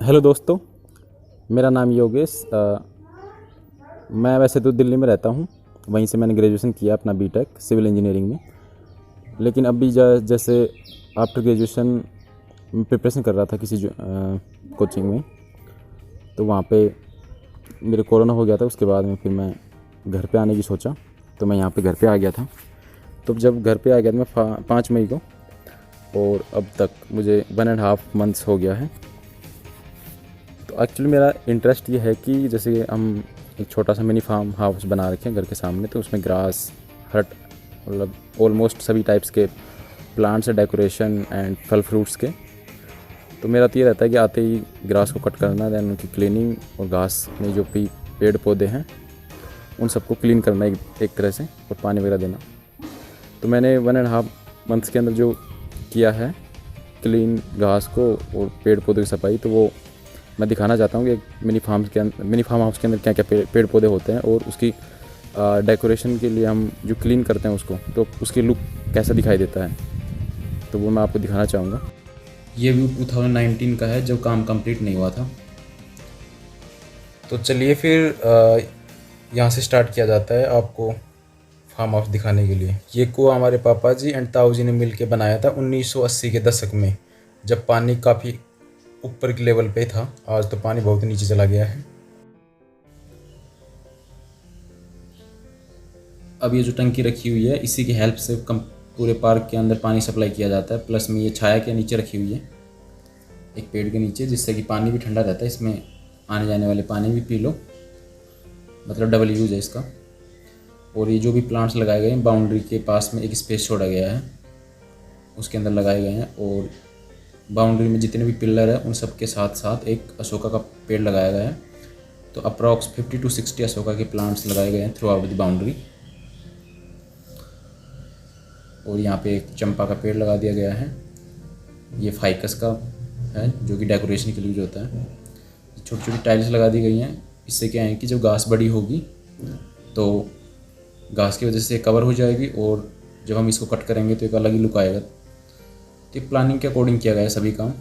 Hello दोस्तों, मेरा नाम योगेश। मैं वैसे तो दिल्ली में रहता हूँ। वहीं से मैंने ग्रेजुएशन किया अपना बीटेक सिविल इंजीनियरिंग में। लेकिन अभी जैसे आफ्टर ग्रेजुएशन प्रिपरेशन कर रहा था किसी कोचिंग में, तो वहाँ पे मेरे कोरोना हो गया था। उसके बाद में फिर मैं घर पे आने की सोचा, तो मैं यहाँ पे घर पे आ गया था। तो जब घर पे आ गया तो मैं 5 मई को, और अब तक मुझे 1.5 मंथ्स हो गया है। तो एक्चुअली मेरा इंटरेस्ट ये है कि जैसे हम एक छोटा सा मिनी फार्म हाउस बना रखे हैं घर के सामने, तो उसमें ग्रास, हट, मतलब ऑलमोस्ट सभी टाइप्स के प्लांट्स, डेकोरेशन एंड फल फ्रूट्स के। तो मेरा तो ये रहता है कि आते ही ग्रास को कट करना, दैन उनकी क्लीनिंग, और घास में जो भी पेड़ पौधे हैं उन सबको क्लीन करना एक तरह से, और पानी वगैरह देना। तो मैंने 1.5 मंथ्स के अंदर जो किया है क्लीन घास को और पेड़ पौधों की सफाई, तो वो मैं दिखाना चाहता हूँ कि एक मिनी फार्म हाउस के अंदर क्या क्या पेड़ पौधे होते हैं, और उसकी डेकोरेशन के लिए हम जो क्लीन करते हैं उसको, तो उसकी लुक कैसा दिखाई देता है, तो वो मैं आपको दिखाना चाहूँगा। ये व्यू 2019 का है, जब काम कंप्लीट नहीं हुआ था। तो चलिए फिर यहाँ से स्टार्ट किया जाता है आपको फार्म हाउस दिखाने के लिए। ये कुआं हमारे पापा जी एंड ताऊ जी ने मिल के बनाया था 1980 के दशक में, जब पानी काफ़ी ऊपर के लेवल पे था। आज तो पानी बहुत नीचे चला गया है। अब ये जो टंकी रखी हुई है, इसी की हेल्प से पूरे पार्क के अंदर पानी सप्लाई किया जाता है। प्लस में ये छाया के नीचे रखी हुई है, एक पेड़ के नीचे, जिससे कि पानी भी ठंडा रहता है। इसमें आने जाने वाले पानी भी पी लो, मतलब डबल यूज है इसका। और ये जो भी प्लांट्स लगाए गए हैं, बाउंड्री के पास में एक स्पेस छोड़ा गया है, उसके अंदर लगाए गए हैं। और बाउंड्री में जितने भी पिलर हैं उन सब के साथ साथ एक अशोका का पेड़ लगाया गया है। तो अप्रॉक्स 50 to 60 अशोका के प्लांट्स लगाए गए हैं थ्रू आउट द बाउंड्री। और यहाँ पे एक चंपा का पेड़ लगा दिया गया है। ये फाइकस का है, जो कि डेकोरेशन के लिए यूज होता है। छोटी छोटी टाइल्स लगा दी गई हैं। इससे क्या है कि जब घास बड़ी होगी तो घास की वजह से कवर हो जाएगी, और जब हम इसको कट करेंगे तो एक अलग ही लुक आएगा। तो प्लानिंग के अकॉर्डिंग किया गया है सभी काम,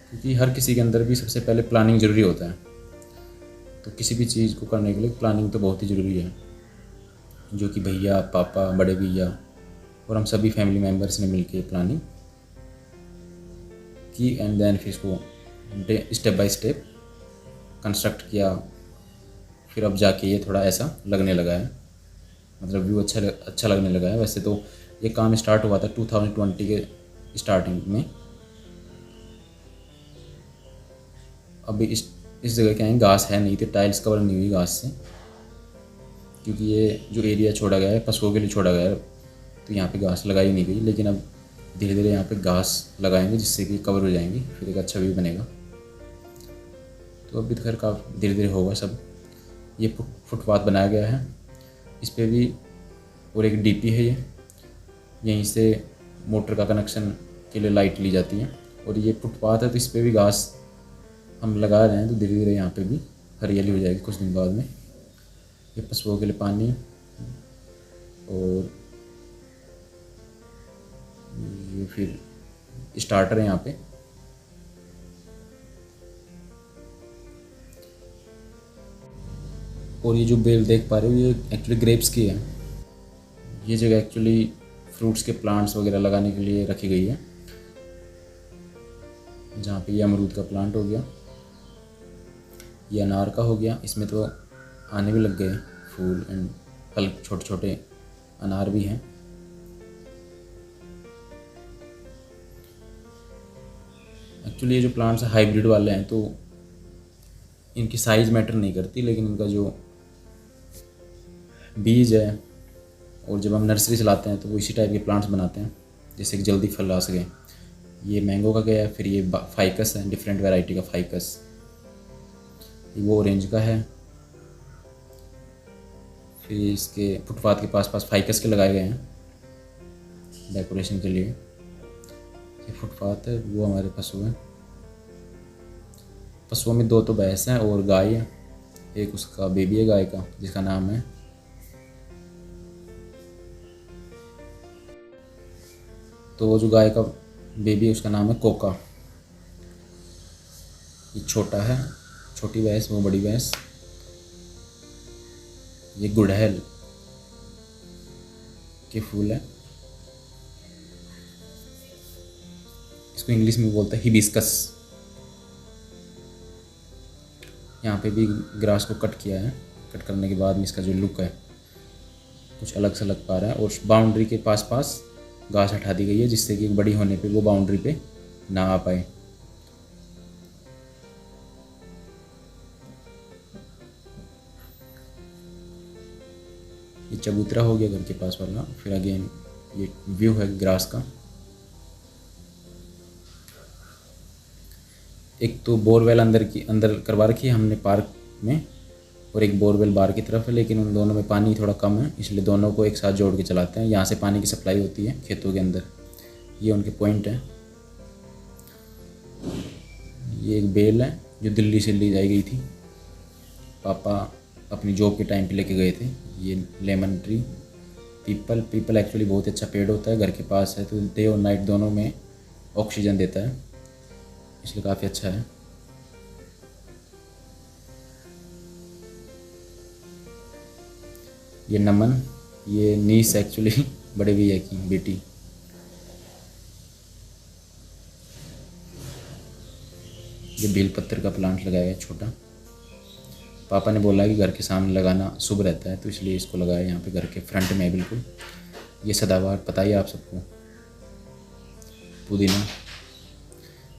क्योंकि हर किसी के अंदर भी सबसे पहले प्लानिंग ज़रूरी होता है। तो किसी भी चीज़ को करने के लिए प्लानिंग तो बहुत ही ज़रूरी है, जो कि भैया, पापा, बड़े भैया और हम सभी फैमिली मेम्बर्स ने मिलके प्लानिंग की, एंड देन फिर इसको स्टेप बाय स्टेप कंस्ट्रक्ट किया। फिर अब जाके ये थोड़ा ऐसा लगने लगा है, मतलब व्यू अच्छा लगने लगा है। वैसे तो ये काम स्टार्ट हुआ था 2020 के स्टार्टिंग में। अभी इस जगह क्या है, घास है नहीं, तो टाइल्स कवर नहीं हुई घास से, क्योंकि ये जो एरिया छोड़ा गया है पशुओं के लिए छोड़ा गया है, तो यहाँ पे घास लगाई नहीं गई। लेकिन अब धीरे धीरे यहाँ पे घास लगाएंगे, जिससे कि कवर हो जाएंगी, फिर एक अच्छा व्यू बनेगा। तो अभी घर का धीरे धीरे होगा सब। ये फुटपाथ बनाया गया है इस पर भी, और एक डीपी है। ये यहीं से मोटर का कनेक्शन के लिए लाइट ली जाती है। और ये फुटपाथ है, तो इस पर भी घास हम लगा रहे हैं, तो धीरे धीरे यहाँ पे भी हरियाली हो जाएगी कुछ दिन बाद में। ये पशुओं के लिए पानी, और ये फिर स्टार्टर है यहाँ पे। और ये जो बेल देख पा रहे हो, ये एक्चुअली ग्रेप्स की है। ये जगह एक्चुअली फ्रूट्स के प्लांट्स वगैरह लगाने के लिए रखी गई है, जहाँ पे ये अमरूद का प्लांट हो गया, ये अनार का हो गया। इसमें तो आने भी लग गए फूल एंड फल, छोटे छोटे अनार भी हैं। एक्चुअली ये जो प्लांट्स हाइब्रिड वाले हैं, तो इनकी साइज़ मैटर नहीं करती, लेकिन इनका जो बीज है, और जब हम नर्सरी चलाते हैं तो वो इसी टाइप के प्लांट्स बनाते हैं, जिससे कि जल्दी फल आ सके। ये मैंगो का गया है, फिर ये फाइकस है, डिफरेंट वैरायटी का फाइकस। वो ऑरेंज का है। फिर इसके फुटपाथ के पास पास फाइकस के लगाए गए हैं डेकोरेशन के लिए। ये फुटपाथ है, वो हमारे पशु हैं। पशुओं में 2 तो भैंस हैं और गाय है, एक उसका बेबी है गाय का, जिसका नाम है। तो वो जो गाय का बेबी है उसका नाम है कोका। ये छोटा है, छोटी भैंस, वो बड़ी भैंस। ये गुड़हल के फूल है, इसको इंग्लिश में बोलते हैं हिबिस्कस। यहाँ पे भी ग्रास को कट किया है, कट करने के बाद में इसका जो लुक है कुछ अलग सा लग पा रहा है। और बाउंड्री के पास पास घास हटा दी गई है, जिससे कि बड़ी होने पे वो बाउंड्री पे ना आ पाए। ये चबूतरा हो गया घर के पास वाला। फिर अगेन ये व्यू है ग्रास का। एक तो बोरवेल अंदर करवा रखी है हमने पार्क में, और एक बोरवेल बाहर की तरफ है, लेकिन उन दोनों में पानी थोड़ा कम है, इसलिए दोनों को एक साथ जोड़ के चलाते हैं। यहाँ से पानी की सप्लाई होती है खेतों के अंदर। ये उनके पॉइंट हैं। ये एक बेल है जो दिल्ली से ली जाई गई थी, पापा अपनी जॉब के टाइम पे लेके गए थे। ये लेमन ट्री, पीपल एक्चुअली बहुत अच्छा पेड़ होता है, घर के पास है तो डे और नाइट दोनों में ऑक्सीजन देता है, इसलिए काफ़ी अच्छा है। ये नमन, ये नीस एक्चुअली बड़े भैया की बेटी। ये बेलपत्र का प्लांट लगाया है छोटा। पापा ने बोला कि घर के सामने लगाना शुभ रहता है, तो इसलिए इसको लगाया यहाँ पे घर के फ्रंट में है बिल्कुल। ये सदाबहार पता ही है आप सबको, पुदीना।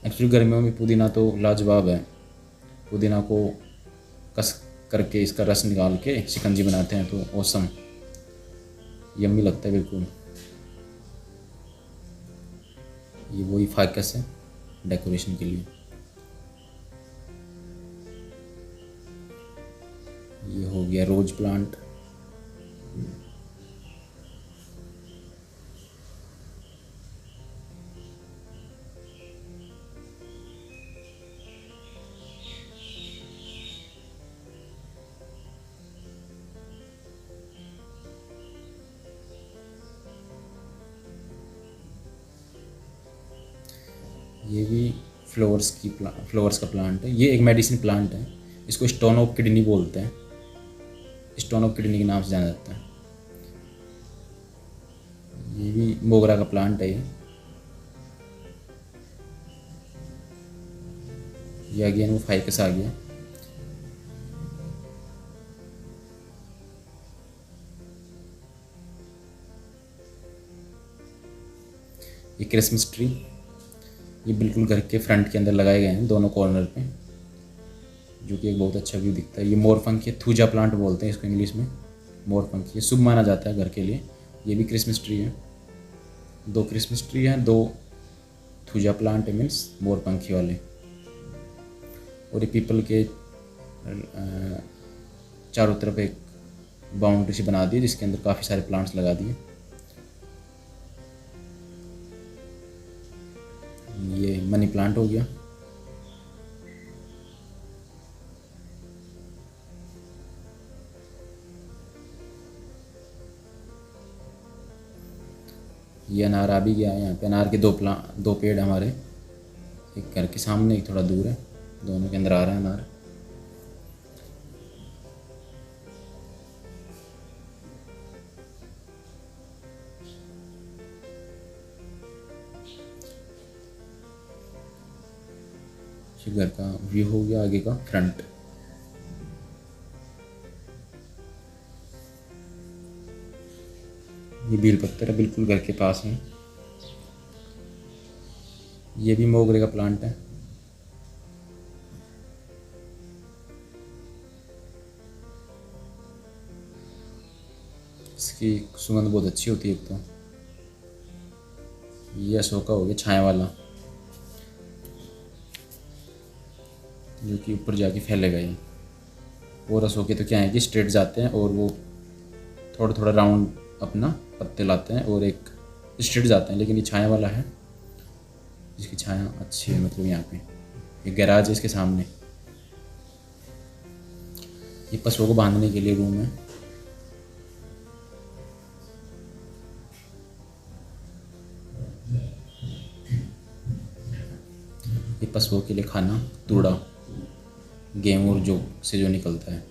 एक्चुअली गर्मियों में पुदीना तो लाजवाब है। पुदीना को कस करके इसका रस निकाल के शिकंजी बनाते हैं तो औसम, यम्मी लगता है बिल्कुल। ये वही फाइकस है डेकोरेशन के लिए। ये हो गया रोज प्लांट। ये भी फ्लावर्स का प्लांट है। ये एक मेडिसिन प्लांट है, इसको स्टोन ऑफ किडनी बोलते हैं, स्टोन ऑफ किडनी के नाम से जाना जाता है। ये भी मोगरा का प्लांट है। ये अगेन वो फाइकस आ गया। ये क्रिसमस ट्री, ये बिल्कुल घर के फ्रंट के अंदर लगाए गए हैं दोनों कॉर्नर पे, जो कि एक बहुत अच्छा व्यू दिखता है। ये मोरपंख, ये थूजा प्लांट बोलते हैं इसको इंग्लिश में, मोरपंख। ये शुभ माना जाता है घर के लिए। ये भी क्रिसमस ट्री है, 2 क्रिसमस ट्री हैं, 2 थूजा प्लांट है, मीन्स मोरपंखी वाले। और ये पीपल के चारों तरफ एक बाउंड्री सी बना दी, जिसके अंदर काफ़ी सारे प्लांट्स लगा दिए। ये मनी प्लांट हो गया। ये अनार आ भी गया है। यहाँ पे अनार के 2 पेड़ हमारे, एक घर के सामने, एक थोड़ा दूर है, दोनों के अंदर आ रहा है अनार। ये घर का व्यू हो गया, आगे का फ्रंट। ये बेलपत्र है, बिल्कुल घर के पास है। ये भी मोगरे का प्लांट है। इसकी सुगंध बहुत अच्छी होती है। एक तो ये अशोका हो गया छाया वाला, जो कि ऊपर जाके फैलेगा ये। और अशोके तो क्या है कि स्ट्रेट जाते हैं, और वो थोड़ा थोड़ा राउंड अपना पत्ते लाते हैं, और एक स्ट्रेट जाते हैं। लेकिन ये छाया वाला है, जिसकी छाया अच्छी है। मतलब यहाँ पे एक गैराज है इसके सामने। ये पशुओं को बांधने के लिए रूम है। ये पशुओं के लिए खाना, तूड़ा गेहूँ और जो से जो निकलता है।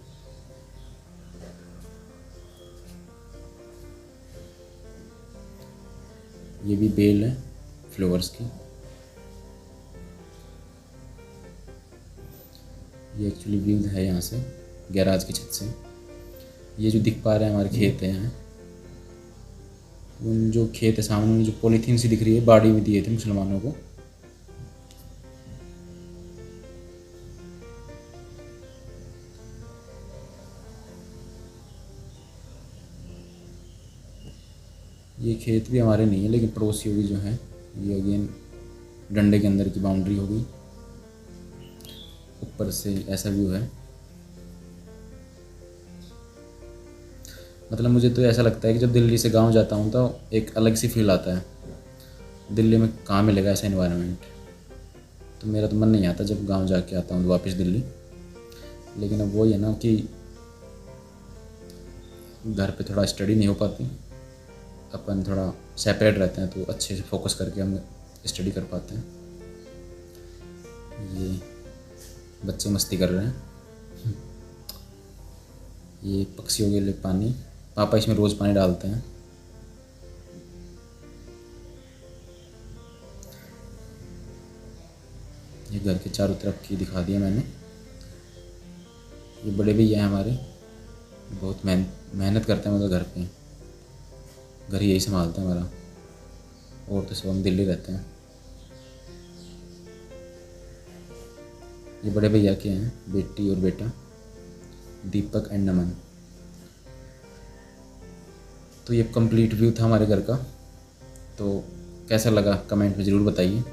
ये भी बेल है फ्लावर्स की। ये एक्चुअली व्यू है यहाँ से गैराज की छत से। ये जो दिख पा रहे हैं हमारे खेत हैं, उन जो खेत है सामने में जो पॉलीथीन सी दिख रही है, बाड़ी में दिए थे मुसलमानों को। ये खेत भी हमारे नहीं है लेकिन पड़ोसियों की जो है। ये अगेन डंडे के अंदर की बाउंड्री हो गई। ऊपर से ऐसा व्यू है। मतलब मुझे तो ऐसा लगता है कि जब दिल्ली से गांव जाता हूँ तो एक अलग सी फील आता है। दिल्ली में कहाँ मिलेगा ऐसा इन्वायरमेंट। तो मेरा तो मन नहीं आता जब गांव जाके आता हूँ वापस दिल्ली। लेकिन अब वही है ना कि घर पे थोड़ा स्टडी नहीं हो पाती, अपन थोड़ा सेपरेट रहते हैं तो अच्छे से फोकस करके हम स्टडी कर पाते हैं। ये बच्चे मस्ती कर रहे हैं। ये पक्षियों के लिए पानी, पापा इसमें रोज़ पानी डालते हैं। ये घर के चारों तरफ की दिखा दिया मैंने। ये बड़े भैया हैं हमारे, बहुत मेहनत करते हैं मतलब घर पे। घर यही संभालते हैं हमारा, और तो सब हम दिल्ली रहते हैं। ये बड़े भैया के हैं बेटी और बेटा, दीपक एंड नमन। तो ये कंप्लीट व्यू था हमारे घर का। तो कैसा लगा कमेंट में ज़रूर बताइए।